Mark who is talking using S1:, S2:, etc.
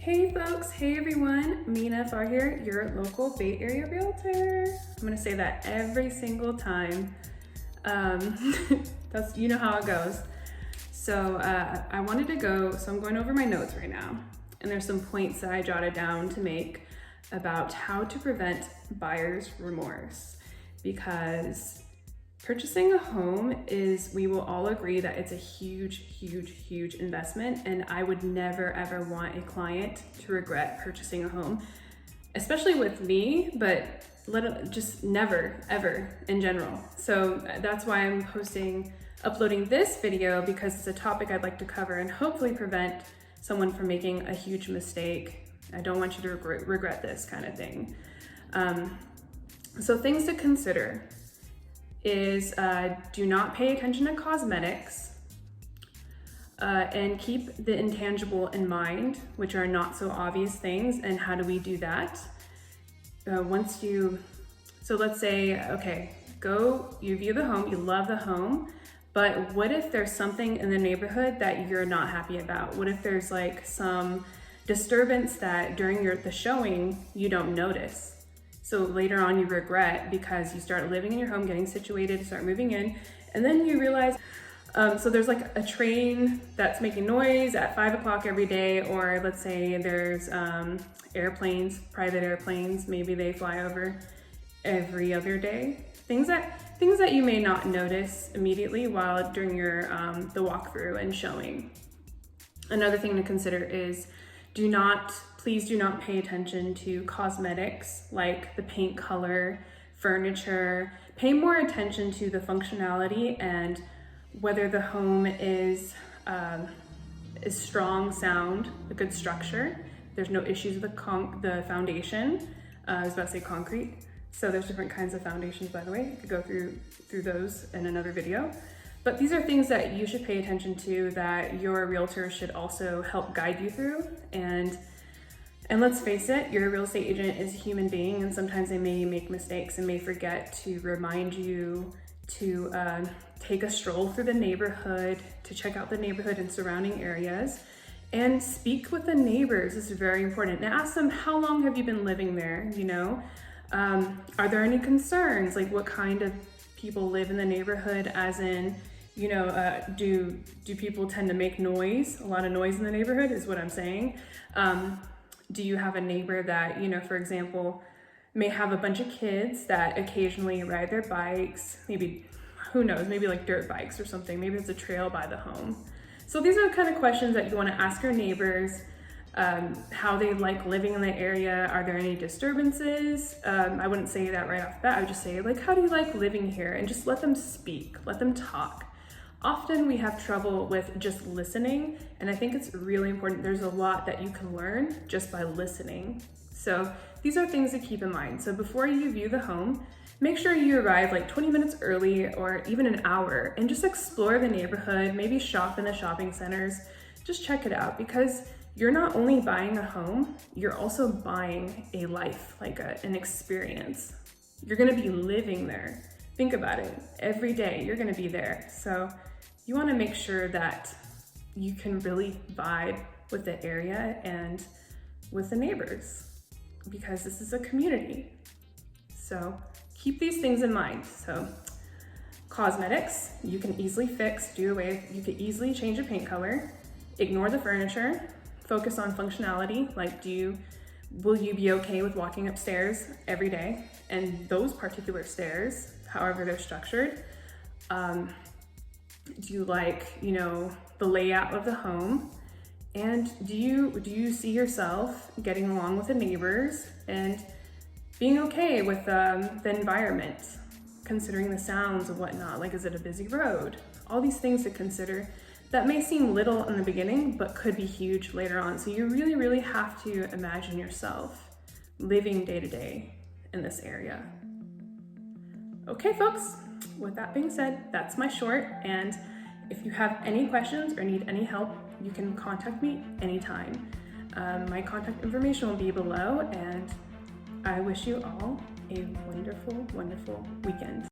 S1: Hey folks, hey everyone, Mena Fakhr here, your local Bay Area realtor. I'm gonna say that every single time. You know how it goes. So I wanted to go, so I'm going over my notes right now, and there's some points that I jotted down to make about how to prevent buyer's remorse, because purchasing a home is, we will all agree that it's a huge investment, and I would never ever want a client to regret purchasing a home, especially with me, but just never ever in general. So that's why I'm uploading this video, because it's a topic I'd like to cover and hopefully prevent someone from making a huge mistake. I don't want you to regret this kind of thing. So things to consider is do not pay attention to cosmetics, and keep the intangible in mind, which are not so obvious things. And how do we do that? So let's say, okay, you view the home, you love the home, but what if there's something in the neighborhood that you're not happy about? What if there's like some disturbance that during the showing you don't notice? So later on you regret, because you start living in your home, getting situated, start moving in, and then you realize, so there's like a train that's making noise at 5 o'clock every day, or let's say there's airplanes, private airplanes, maybe they fly over every other day. Things that you may not notice immediately while during your the walkthrough and showing. Another thing to consider is please do not pay attention to cosmetics like the paint color, furniture. Pay more attention to the functionality and whether the home is strong, sound, a good structure. There's no issues with the foundation. I was about to say concrete. So there's different kinds of foundations, by the way. You could go through those in another video. But these are things that you should pay attention to, that your realtor should also help guide you through. And let's face it, your real estate agent is a human being, and sometimes they may make mistakes and may forget to remind you to take a stroll through the neighborhood, to check out the neighborhood and surrounding areas, and speak with the neighbors. This is very important. And ask them, how long have you been living there? Are there any concerns? Like, what kind of people live in the neighborhood, as in, do people tend to make noise? A lot of noise in the neighborhood is what I'm saying. Do you have a neighbor that, for example, may have a bunch of kids that occasionally ride their bikes, maybe, who knows, maybe like dirt bikes or something. Maybe it's a trail by the home. So these are the kind of questions that you want to ask your neighbors, how they like living in the area. Are there any disturbances? I wouldn't say that right off the bat. I would just say, like, how do you like living here? And just let them speak, let them talk. Often we have trouble with just listening, and I think it's really important. There's a lot that you can learn just by listening. So these are things to keep in mind. So before you view the home, make sure you arrive like 20 minutes early or even an hour, and just explore the neighborhood, maybe shop in the shopping centers. Just check it out, because you're not only buying a home, you're also buying a life, like an experience. You're gonna be living there. Think about it. Every day you're gonna be there. So you wanna make sure that you can really vibe with the area and with the neighbors, because this is a community. So keep these things in mind. So cosmetics, you can easily fix, do away. You could easily change the paint color. Ignore the furniture. Focus on functionality, like will you be okay with walking upstairs every day? And those particular stairs, however they're structured. Do you like, the layout of the home? And do you see yourself getting along with the neighbors and being okay with the environment, considering the sounds and whatnot? Like, is it a busy road? All these things to consider that may seem little in the beginning, but could be huge later on. So you really have to imagine yourself living day to day in this area. Okay, folks, with that being said, that's my short. And if you have any questions or need any help, you can contact me anytime. My contact information will be below, and I wish you all a wonderful weekend.